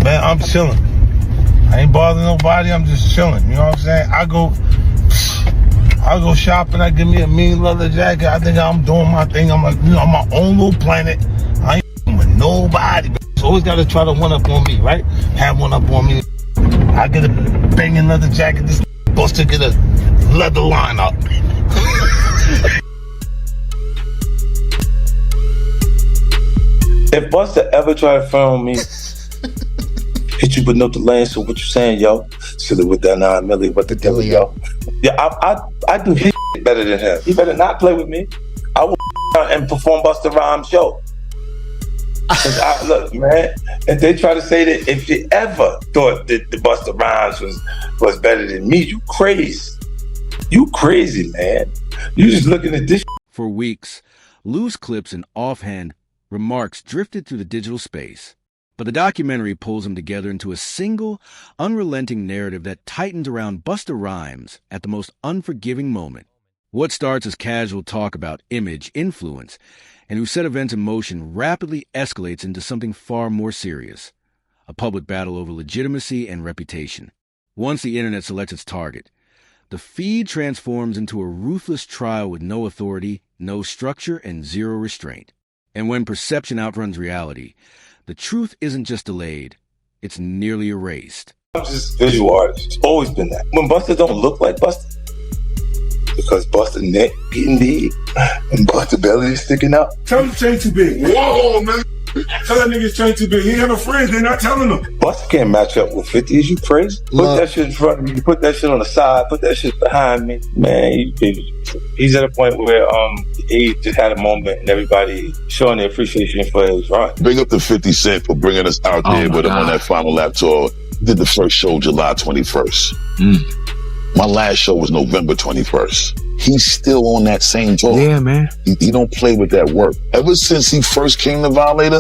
Man, I'm chilling. I ain't bothering nobody. I'm just chilling. You know what I'm saying? I go shopping. I give me a mean leather jacket. I think I'm doing my thing. I'm like, I'm my own little planet. I ain't with nobody. So always got to try to one up on me, right? Have one up on me. I get a banging leather jacket. This Busta get a leather line up. If Busta ever try to film me, hit you with no delay. So what you saying, yo? Silly with that 9 milli, what the devil, yo? Yeah, I do his better than him. He better not play with me. I will and perform Busta Rhymes show. Look, man, if they try to say that if you ever thought that the Busta Rhymes was better than me, you crazy. You crazy, man. You just looking at this. For weeks, loose clips and offhand remarks drifted through the digital space. But the documentary pulls them together into a single, unrelenting narrative that tightens around Busta Rhymes at the most unforgiving moment. What starts as casual talk about image, influence, and who set events in motion rapidly escalates into something far more serious. A public battle over legitimacy and reputation. Once the internet selects its target, the feed transforms into a ruthless trial with no authority, no structure, and zero restraint. And when perception outruns reality, the truth isn't just delayed, it's nearly erased. I'm just a visual artist. It's always been that. When Busta don't look like Busta, because Busta neck getting big and Busta belly is sticking out. Tell him to change too big. Whoa, man. Tell that nigga change too big. He ain't have no friends. They're not telling him. Busta can't match up with 50. Is you crazy? Put that shit in front of me. Put that shit on the side. Put that shit behind me. Man, he's at a point where he just had a moment and everybody showing their appreciation for his run. Bring up the 50 Cent for bringing us out there with him on that Final Lap tour. Did the first show July 21st. My last show was November 21st. He's still on that same tour. Yeah, man. He don't play with that work. Ever since he first came to Violator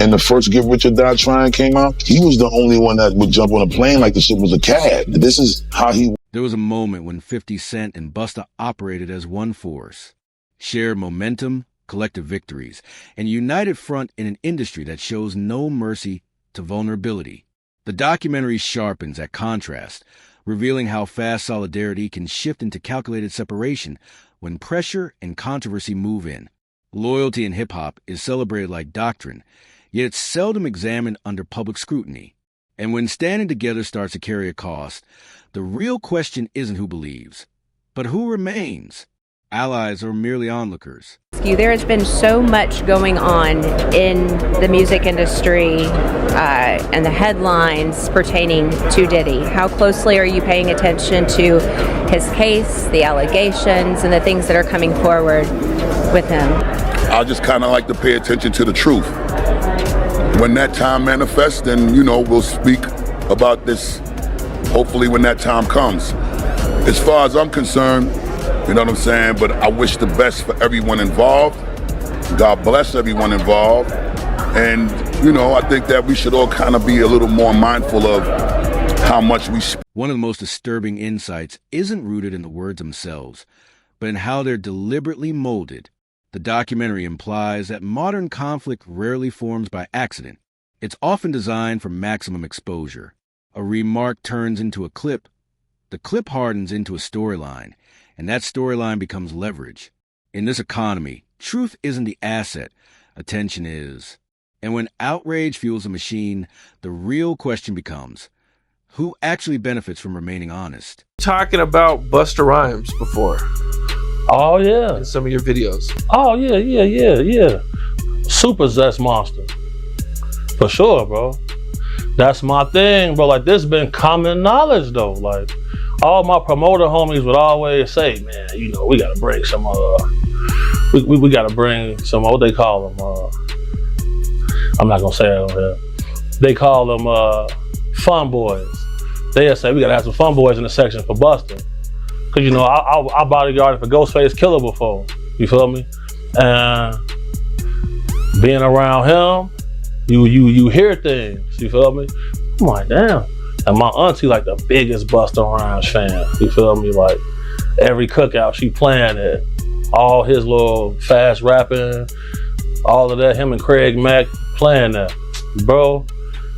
and the first Get Rich or Die Trying came out, he was the only one that would jump on a plane like the shit was a cab. This is how he... There was a moment when 50 Cent and Busta operated as one force, shared momentum, collective victories, and a united front in an industry that shows no mercy to vulnerability. The documentary sharpens that contrast, revealing how fast solidarity can shift into calculated separation when pressure and controversy move in. Loyalty in hip-hop is celebrated like doctrine, yet it's seldom examined under public scrutiny. And when standing together starts to carry a cost, the real question isn't who believes, but who remains. Allies or merely onlookers. There has been so much going on in the music industry and the headlines pertaining to Diddy. How closely are you paying attention to his case, the allegations, and the things that are coming forward with him? I just kind of like to pay attention to the truth. When that time manifests, then, we'll speak about this, hopefully when that time comes. As far as I'm concerned, you know what I'm saying? But I wish the best for everyone involved. God bless everyone involved. And, I think that we should all kind of be a little more mindful of how much we speak. One of the most disturbing insights isn't rooted in the words themselves, but in how they're deliberately molded. The documentary implies that modern conflict rarely forms by accident. It's often designed for maximum exposure. A remark turns into a clip. The clip hardens into a storyline. And that storyline becomes leverage. In this economy, truth isn't the asset, attention is. And when outrage fuels a machine, the real question becomes, who actually benefits from remaining honest? Talking about Busta Rhymes before. Oh, yeah. In some of your videos. Oh, yeah. Super Zest Monster. For sure, bro. That's my thing, bro. Like, this been common knowledge, though. Like, all my promoter homies would always say, man, we gotta bring some, we gotta bring some, what they call them, I'm not gonna say it on here. They call them fun boys. They'll say, we gotta have some fun boys in the section for Busta. Cause I bodyguarded for Ghostface Killer before, you feel me? And being around him, you hear things, you feel me? I'm like, damn. And my auntie like the biggest Busta Rhymes fan, you feel me? Like every cookout she playing it, all his little fast rapping, all of that, him and Craig Mack playing that. Bro,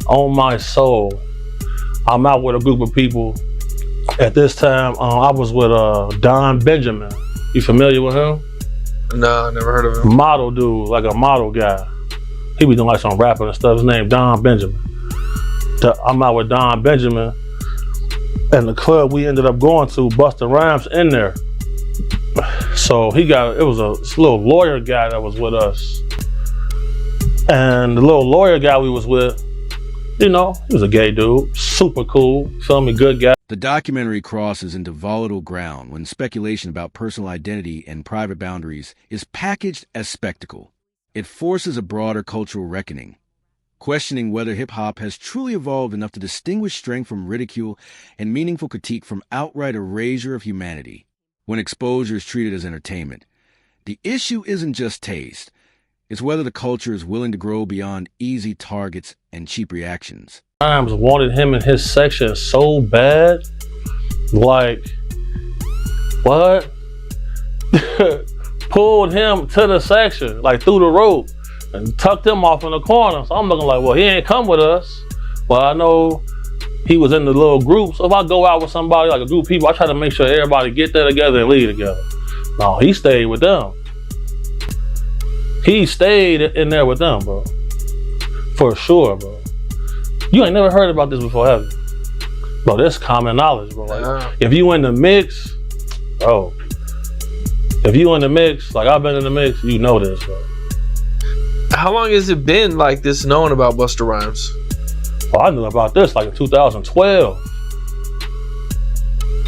on my soul, I'm out with a group of people. At this time, I was with Don Benjamin. You familiar with him? No, never heard of him. Model dude, like a model guy. He be doing like some rapping and stuff. His name Don Benjamin. I'm out with Don Benjamin, and the club we ended up going to, Busta Rhymes in there. So it was a little lawyer guy that was with us. And the little lawyer guy we was with, you know, he was a gay dude, super cool, feel me, good guy. The documentary crosses into volatile ground when speculation about personal identity and private boundaries is packaged as spectacle. It forces a broader cultural reckoning, questioning whether hip-hop has truly evolved enough to distinguish strength from ridicule and meaningful critique from outright erasure of humanity. When exposure is treated as entertainment, the issue isn't just taste. It's whether the culture is willing to grow beyond easy targets and cheap reactions. Rhymes wanted him in his section so bad. Like, what? Pulled him to the section, like through the rope, and tucked him off in the corner. So I'm looking like, well, he ain't come with us. Well, I know he was in the little group. So if I go out with somebody, like a group of people, I try to make sure everybody get there together and leave together. No, he stayed with them. He stayed in there with them, bro. For sure, bro. You ain't never heard about this before, have you? Bro, this common knowledge, bro. Like, if you in the mix, bro. If you in the mix, like I've been in the mix, you know this, bro. How long has it been like this known about Busta Rhymes? Well, I knew about this like in 2012.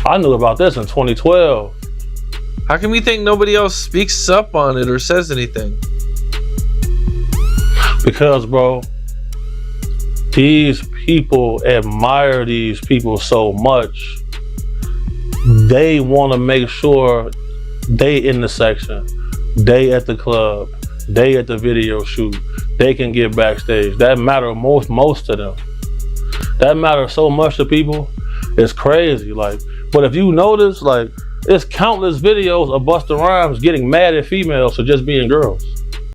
I knew about this in 2012. How can we think nobody else speaks up on it or says anything? Because, bro, these people admire these people so much. They want to make sure they in the section, they at the club, they at the video shoot, they can get backstage. That matter most to them. That matters so much to people. It's crazy. Like, but if you notice, like, it's countless videos of Busta Rhymes getting mad at females for just being girls.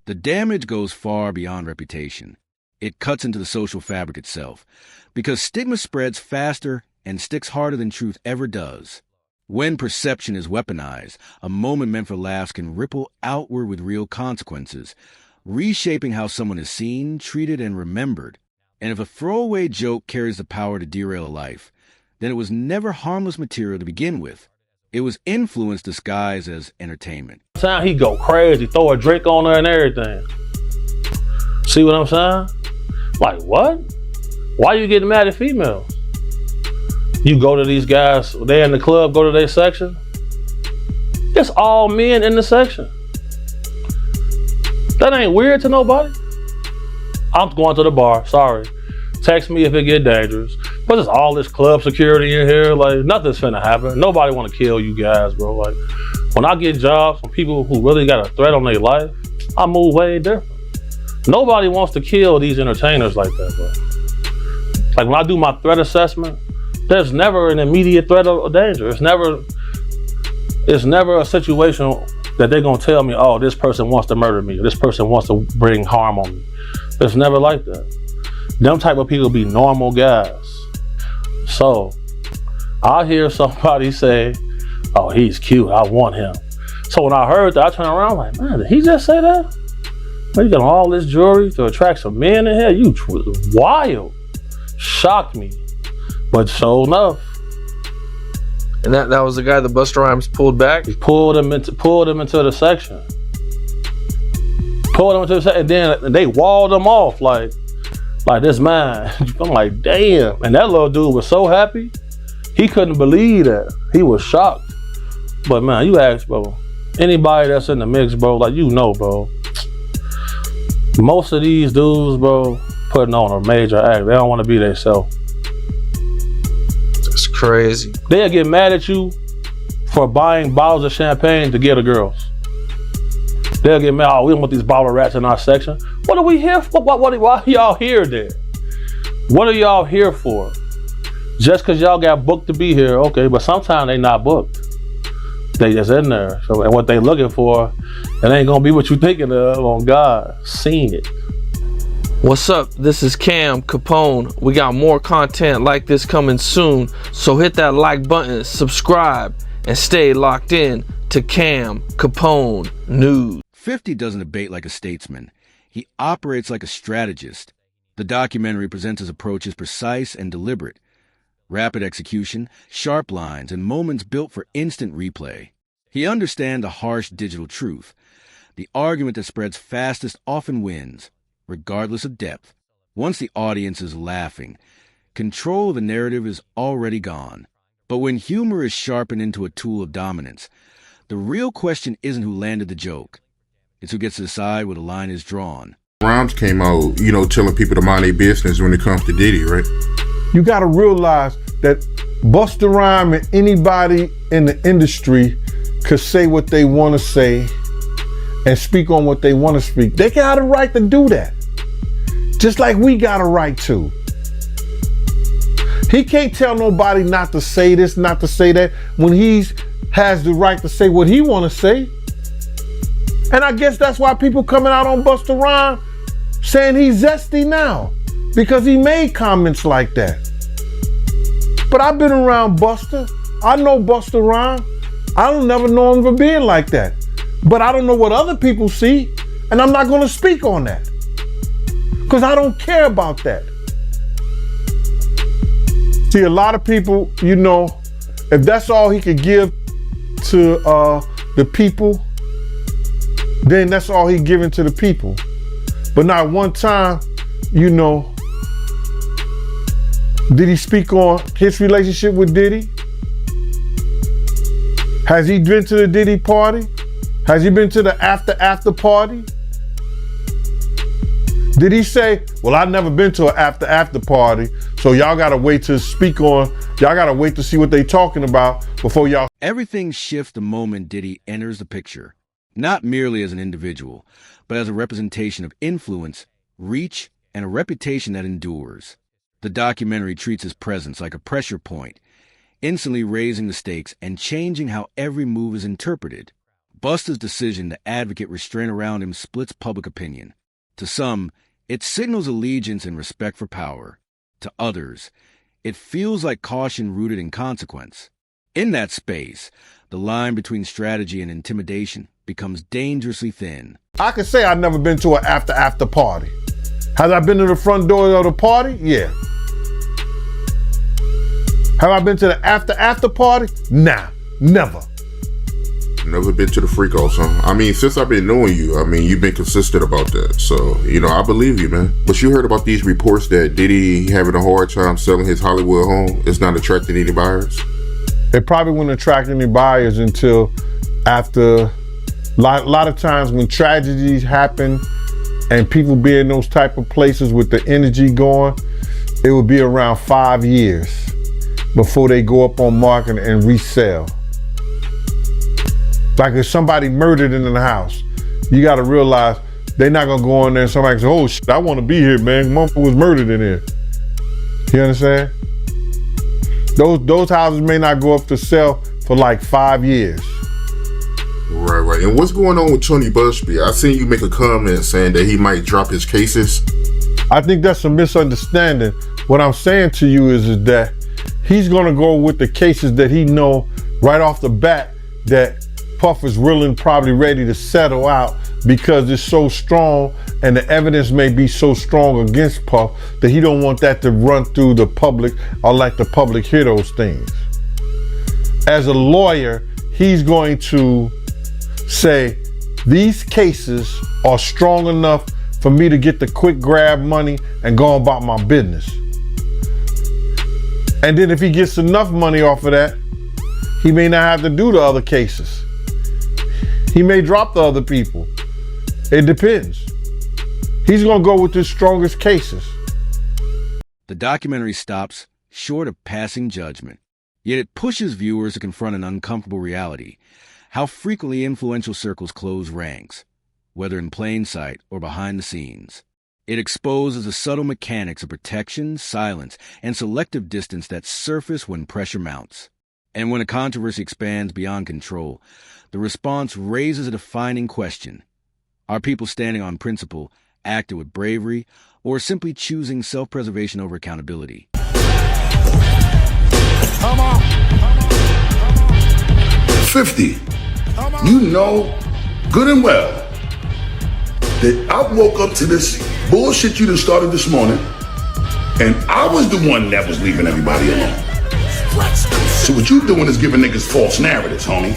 The damage goes far beyond reputation. It cuts into the social fabric itself, because stigma spreads faster and sticks harder than truth ever does. When perception is weaponized, a moment meant for laughs can ripple outward with real consequences, reshaping how someone is seen, treated, and remembered. And if a throwaway joke carries the power to derail a life, then it was never harmless material to begin with. It was influence disguised as entertainment. Time he go crazy, throw a drink on her and everything. See what I'm saying? Like, what? Why you getting mad at females? You go to these guys, they in the club, go to their section. It's all men in the section. That ain't weird to nobody. I'm going to the bar, sorry. Text me if it get dangerous. But there's all this club security in here, like nothing's finna happen. Nobody wanna kill you guys, bro. Like, when I get jobs from people who really got a threat on their life, I move way different. Nobody wants to kill these entertainers like that, bro. Like when I do my threat assessment, there's never an immediate threat of danger. It's never a situation that they're gonna tell me, oh, this person wants to murder me, or this person wants to bring harm on me. It's never like that. Them type of people be normal guys. So I hear somebody say, oh, he's cute, I want him. So when I heard that, I turned around like, man, did he just say that? Man, you got all this jewelry to attract some men in here? You wild. Shocked me. But sure enough. And that was the guy that Busta Rhymes pulled back? He pulled him into the section. Pulled him into the section, and then they walled him off like this man. I'm like, damn. And that little dude was so happy. He couldn't believe that. He was shocked. But man, you ask, bro, anybody that's in the mix, bro, like, you know, bro, most of these dudes, bro, putting on a major act. They don't want to be themselves. That's crazy. They'll get mad at you for buying bottles of champagne to get the girls. They'll get mad, oh, we don't want these bottle rats in our section. What are we here for? Why are y'all here then? What are y'all here for? Just because y'all got booked to be here, okay, but sometimes they not booked. They just in there. So, and what they looking for, it ain't gonna be what you thinking of on God. Seen it. What's up? This is Cam Capone. We got more content like this coming soon, so hit that like button, subscribe, and stay locked in to Cam Capone News. 50 doesn't debate like a statesman. He operates like a strategist. The documentary presents his approach as precise and deliberate. Rapid execution, sharp lines, and moments built for instant replay. He understands the harsh digital truth. The argument that spreads fastest often wins, regardless of depth. Once the audience is laughing, control of the narrative is already gone. But when humor is sharpened into a tool of dominance, the real question isn't who landed the joke. It's who gets to decide where the line is drawn. Rhymes came out, telling people to mind their business when it comes to Diddy, right? You gotta realize that Busta Rhymes and anybody in the industry could say what they wanna say and speak on what they wanna speak. They got a right to do that. Just like we got a right to. He can't tell nobody not to say this, not to say that, when he has the right to say what he want to say. And I guess that's why people coming out on Busta Rhymes saying he's zesty now, because he made comments like that. But I've been around Busta. I know Busta Rhymes. I don't never know him for being like that. But I don't know what other people see, and I'm not going to speak on that. Because I don't care about that. See, a lot of people, if that's all he could give to the people, then that's all he giving to the people. But not one time, did he speak on his relationship with Diddy? Has he been to the Diddy party? Has he been to the after party? Did he say, well, I've never been to an after party, so y'all gotta wait to speak on, y'all gotta wait to see what they talking about before y'all. Everything shifts the moment Diddy enters the picture, not merely as an individual, but as a representation of influence, reach, and a reputation that endures. The documentary treats his presence like a pressure point, instantly raising the stakes and changing how every move is interpreted. Busta's decision to advocate restraint around him splits public opinion. To some, it signals allegiance and respect for power. To others, it feels like caution rooted in consequence. In that space, the line between strategy and intimidation becomes dangerously thin. I can say I've never been to an after party. Have I been to the front door of the party? Yeah. Have I been to the after party? Nah, never. Never been to the freak-offs, huh? I mean, since I've been knowing you, you've been consistent about that. So, I believe you, man. But you heard about these reports that Diddy having a hard time selling his Hollywood home? It's not attracting any buyers? It probably wouldn't attract any buyers until after, a lot of times when tragedies happen and people be in those type of places with the energy going, it would be around 5 years before they go up on market and resell. Like if somebody murdered in the house, you got to realize they're not going to go in there and somebody say, oh shit, I want to be here, man. Motherfucker was murdered in here. You understand? Those houses may not go up to sell for like 5 years. Right. And what's going on with Tony Busby? I seen you make a comment saying that he might drop his cases. I think that's a misunderstanding. What I'm saying to you is that he's going to go with the cases that he know right off the bat that Puff is really probably ready to settle out because it's so strong and the evidence may be so strong against Puff that he don't want that to run through the public or let the public hear those things. As a lawyer, he's going to say, these cases are strong enough for me to get the quick grab money and go about my business. And then if he gets enough money off of that, he may not have to do the other cases. He may drop the other people. It depends. He's gonna go with his strongest cases. The documentary stops short of passing judgment, yet it pushes viewers to confront an uncomfortable reality: how frequently influential circles close ranks, whether in plain sight or behind the scenes. It exposes the subtle mechanics of protection, silence, and selective distance that surface when pressure mounts. And when a controversy expands beyond control, the response raises a defining question. Are people standing on principle acted with bravery, or simply choosing self-preservation over accountability. 50. You know good and well that I woke up to this bullshit you done started this morning, and I was the one that was leaving everybody alone. So what you doing is giving niggas false narratives, homie.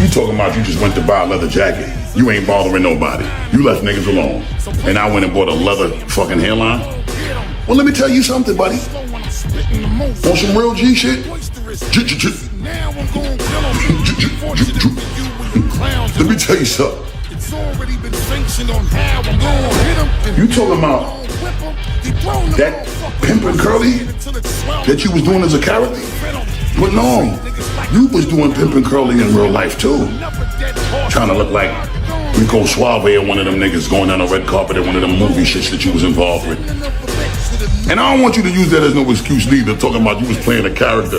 You talking about you just went to buy a leather jacket. You ain't bothering nobody. You left niggas alone. And I went and bought a leather fucking hairline. Well, let me tell you something, buddy. On some real G shit. Let me tell you something. You talking about that pimpin' curly that you was doing as a character? But no, you was doing pimpin' curly in real life too. Trying to look like Rico Suave or one of them niggas going down the red carpet at one of them movie shits that you was involved with. And I don't want you to use that as no excuse neither, talking about you was playing a character.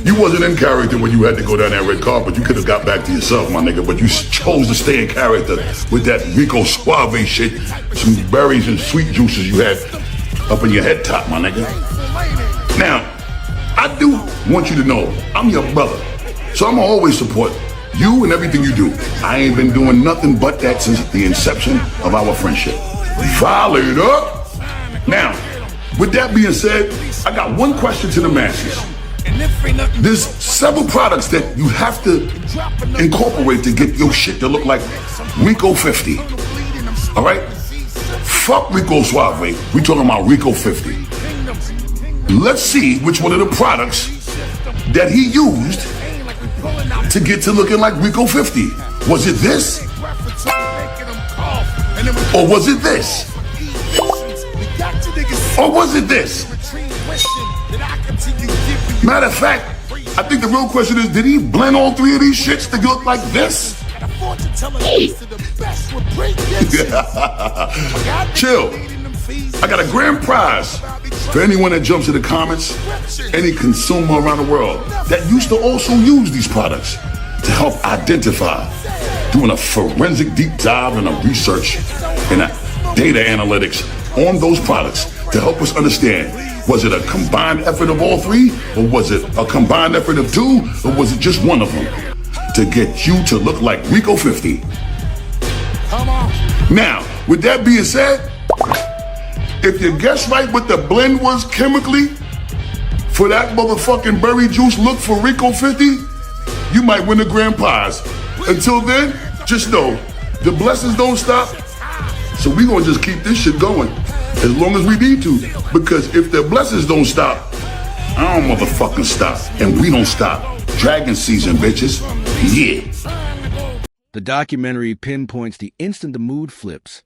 You wasn't in character when you had to go down that red carpet. You could have got back to yourself, my nigga, but you chose to stay in character with that Rico Suave shit, some berries and sweet juices you had up in your head top, my nigga. Now, I do want you to know I'm your brother, so I'm gonna always support you and everything you do. I ain't been doing nothing but that since the inception of our friendship. Fired up. Now, with that being said, I got one question to the masses. There's several products that you have to incorporate to get your shit to look like Rico 50. All right? Fuck Rico Suave. We talking about Rico 50. Let's see which one of the products that he used to get to looking like Rico 50. Was it this? Or was it this? Or was it this? Matter of fact, I think the real question is, did he blend all three of these shits to look like this? Chill. I got a grand prize for anyone that jumps in the comments, any consumer around the world that used to also use these products to help identify, doing a forensic deep dive and a research and a data analytics on those products to help us understand, was it a combined effort of all three, or was it a combined effort of two, or was it just one of them to get you to look like Rico 50? Now, with that being said, if you guess right what the blend was chemically for that motherfucking berry juice look for Rico 50, you might win a grand prize. Until then, just know, the blessings don't stop, so we gonna just keep this shit going as long as we need to, because if the blessings don't stop, I don't motherfucking stop, and we don't stop. Dragon season, bitches. Yeah. The documentary pinpoints the instant the mood flips,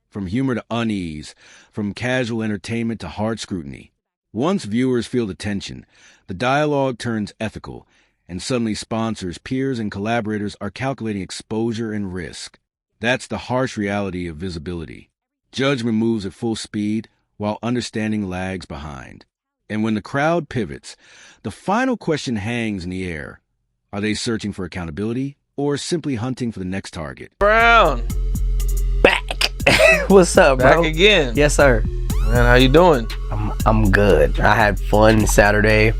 from humor to unease, from casual entertainment to hard scrutiny. Once viewers feel the tension, the dialogue turns ethical, and suddenly sponsors, peers, and collaborators are calculating exposure and risk. That's the harsh reality of visibility. Judgment moves at full speed, while understanding lags behind. And when the crowd pivots, the final question hangs in the air. Are they searching for accountability, or simply hunting for the next target? Brown. Back. What's up, bro? Back again. Yes, sir. Man, how you doing? I'm good. I had fun Saturday.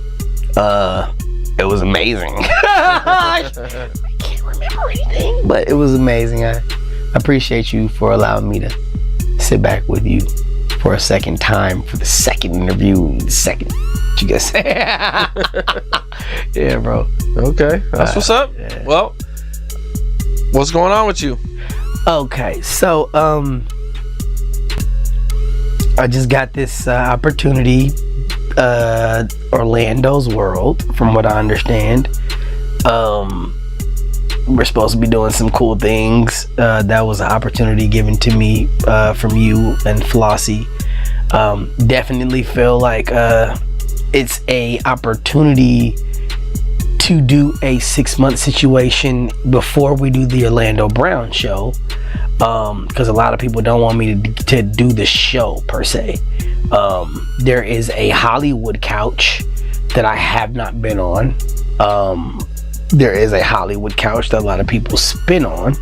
It was amazing. I can't remember anything, but it was amazing. I appreciate you for allowing me to sit back with you for a second time, for the second interview, the second, what you guys say? Yeah, bro. Okay, that's what's up. Yeah. Well, what's going on with you? Okay, so I just got this opportunity, Orlando's World, from what I understand. We're supposed to be doing some cool things. That was an opportunity given to me from you and Flossie. Definitely feel like it's a opportunity to do a 6-month situation before we do the Orlando Brown show, because a lot of people don't want me to do the show per se. There is a Hollywood couch that I have not been on. There is a Hollywood couch that a lot of people spin on,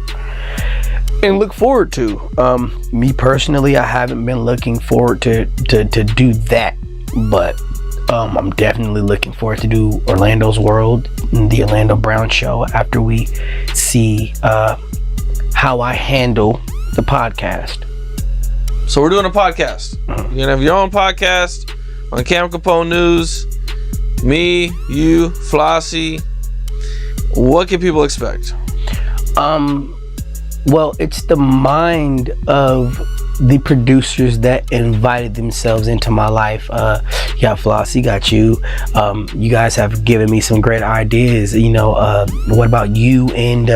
and look forward to. Me personally, I haven't been looking forward to do that, but I'm definitely looking forward to do Orlando's World, the Orlando Brown Show, after we see how I handle the podcast. So we're doing a podcast. You're gonna have your own podcast on Cam Capone News. Me, you, Flossie. What can people expect? Well, it's the mind of the producers that invited themselves into my life. You got Flossie, got you. You guys have given me some great ideas. You know, what about you and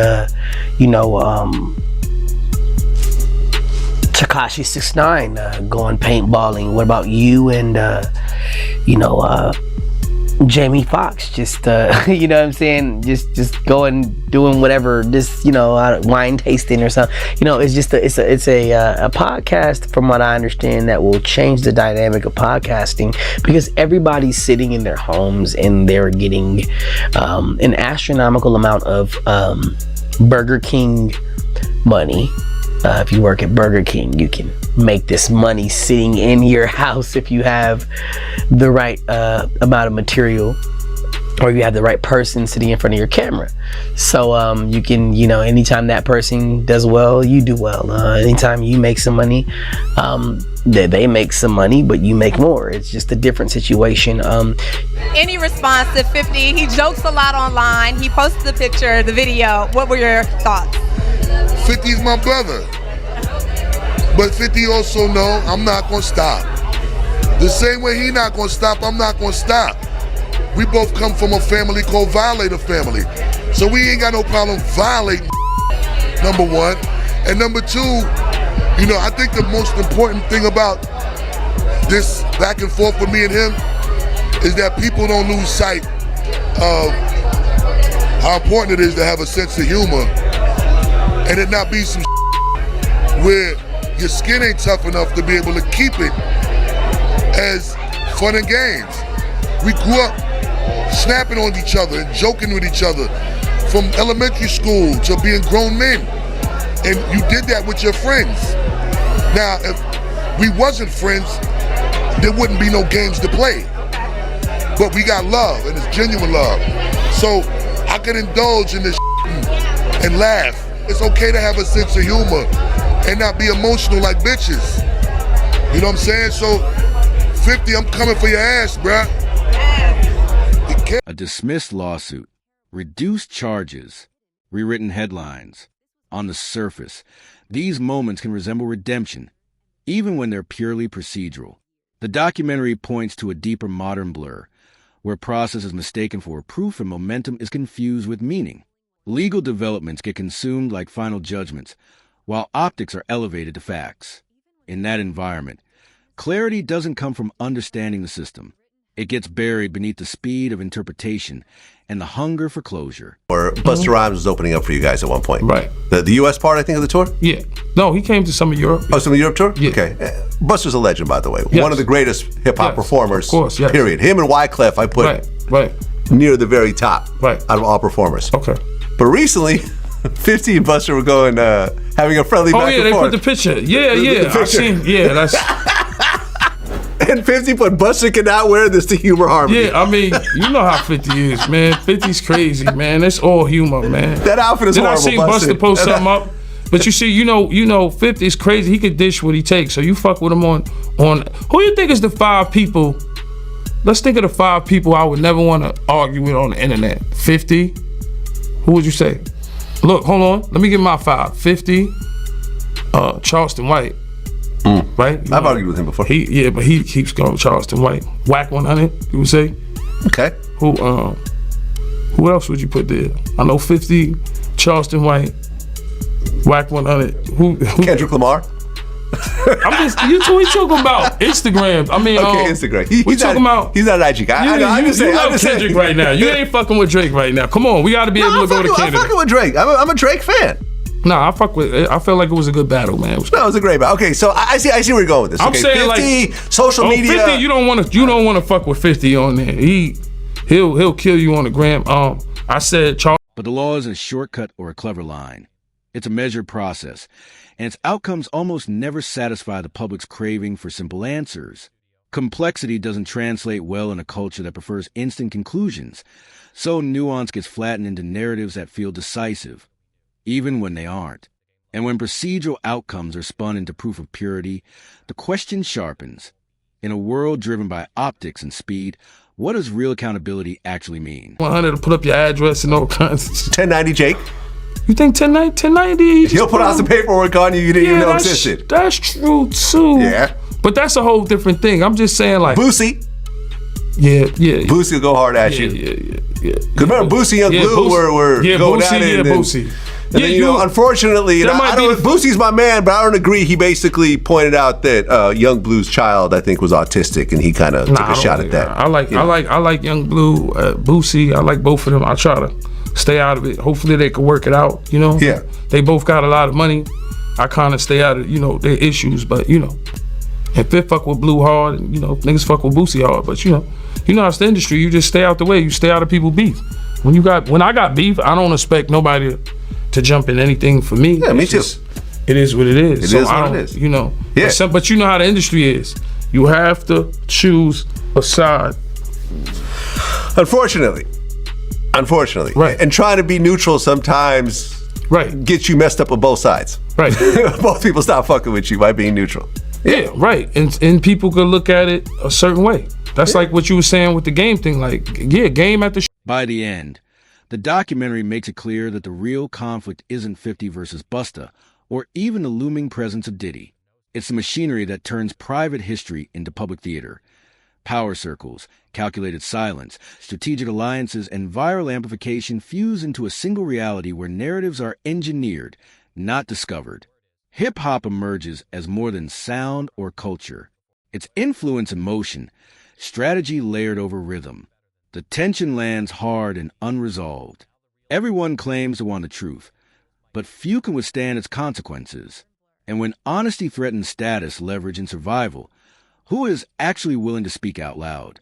Tekashi 6ix9ine going paintballing? What about you and Jamie Foxx just you know what I'm saying, just going doing whatever, just wine tasting or something. It's just it's a podcast, from what I understand, that will change the dynamic of podcasting, because everybody's sitting in their homes and they're getting an astronomical amount of Burger King money. If you work at Burger King, you can make this money sitting in your house if you have the right amount of material, or you have the right person sitting in front of your camera. So you can, anytime that person does well, you do well. Anytime you make some money, they make some money, but you make more. It's just a different situation. Any response to 50? He jokes a lot online. He posted the picture, the video. What were your thoughts? 50's my brother, but 50 also know I'm not gonna stop. The same way he not gonna stop, I'm not gonna stop. We both come from a family called Violator family, so we ain't got no problem violating, number one. And number two, I think the most important thing about this back and forth with me and him is that people don't lose sight of how important it is to have a sense of humor, and it not be some where your skin ain't tough enough to be able to keep it as fun and games. We grew up snapping on each other and joking with each other from elementary school to being grown men, and you did that with your friends. Now, if we wasn't friends, there wouldn't be no games to play, but we got love, and it's genuine love. So I can indulge in this and laugh. It's okay to have a sense of humor and not be emotional like bitches. You know what I'm saying? So 50, I'm coming for your ass, bruh. A dismissed lawsuit, reduced charges, rewritten headlines. On the surface, these moments can resemble redemption, even when they're purely procedural. The documentary points to a deeper modern blur, where process is mistaken for proof and momentum is confused with meaning. Legal developments get consumed like final judgments, while optics are elevated to facts. In that environment, clarity doesn't come from understanding the system. It gets buried beneath the speed of interpretation and the hunger for closure. Or Busta Rhymes was opening up for you guys at one point. Right. The U.S. part, I think, of the tour? Yeah. No, he came to some of Europe. Oh, some of the Europe tour? Yeah. Okay. Busta's a legend, by the way. Yes. One of the greatest hip-hop performers, of course, yes. Period. Him and Wyclef, I put near the very top out of all performers. Okay. But recently, 50 and Busta were going, having a friendly back and forth. Oh, yeah, they put the picture. Yeah, I've seen, that's... And 50 put, Busta cannot wear this to humor harmony. Yeah, I mean, you know how 50 is, man. 50's crazy, man. It's all humor, man. That outfit is horrible, I seen Busta post something up? But you see, you know, 50's crazy. He could dish what he takes. So you fuck with him on who you think is the 5 people? Let's think of the 5 people I would never want to argue with on the internet. 50. Who would you say? Look, hold on. Let me give my 5. 50. Charleston White. Right? I've argued with him before. But he keeps going with Charleston White. Whack 100, you would say? Okay. Who else would you put there? I know 50, Charleston White, Whack 100. Who Kendrick Lamar? I'm just, you talking about Instagram. I mean, okay, Instagram. He's not an IG guy. You love Kendrick right now. You ain't fucking with Drake right now. Come on, we got to be able to go to Kendrick. I'm fucking with Drake. I'm a Drake fan. Nah, I feel like it was a good battle, man. It was a great battle. Okay, so I see where you're going with this. I'm saying 50, like social media. 50, you don't want to fuck with 50 on there. He'll kill you on the gram. I said Charles. But the law isn't a shortcut or a clever line. It's a measured process, and its outcomes almost never satisfy the public's craving for simple answers. Complexity doesn't translate well in a culture that prefers instant conclusions, so nuance gets flattened into narratives that feel decisive, even when they aren't. And when procedural outcomes are spun into proof of purity, the question sharpens. In a world driven by optics and speed, what does real accountability actually mean? 100 to put up your address and all kinds of shit. 1090 Jake. You think 1090? He'll put out some paperwork on you didn't even know existed. That's true too. Yeah. But that's a whole different thing. I'm just saying, like, Boosie. Yeah. Boosie will go hard at you. Yeah. Because remember, Boosie and Blue were going at it. Boosie. And then, unfortunately, Boosie's my man, but I don't agree. He basically pointed out that Young Blue's child, I think, was autistic, and he kind of took a shot at that. I like Young Blue, Boosie. I like both of them. I try to stay out of it. Hopefully, they can work it out. You know. Yeah. They both got a lot of money. I kind of stay out of their issues, but if they fuck with Blue hard, and niggas fuck with Boosie hard, but you know, it's the industry. You just stay out the way. You stay out of people's beef. When I got beef, I don't expect nobody to jump in anything for me. Yeah, me too. It is what it is. It is what it is. Yeah. But you know how the industry is. You have to choose a side. Unfortunately. Right. And trying to be neutral sometimes gets you messed up on both sides. Right. Both people stop fucking with you by being neutral. Yeah, right. And people could look at it a certain way. That's like what you were saying with the game thing. Like, game at the By the end, the documentary makes it clear that the real conflict isn't 50 versus Busta, or even the looming presence of Diddy. It's the machinery that turns private history into public theater. Power circles, calculated silence, strategic alliances, and viral amplification fuse into a single reality where narratives are engineered, not discovered. Hip-hop emerges as more than sound or culture. Its influence and motion, strategy layered over rhythm. The tension lands hard and unresolved. Everyone claims to want the truth, but few can withstand its consequences. And when honesty threatens status, leverage, and survival, who is actually willing to speak out loud?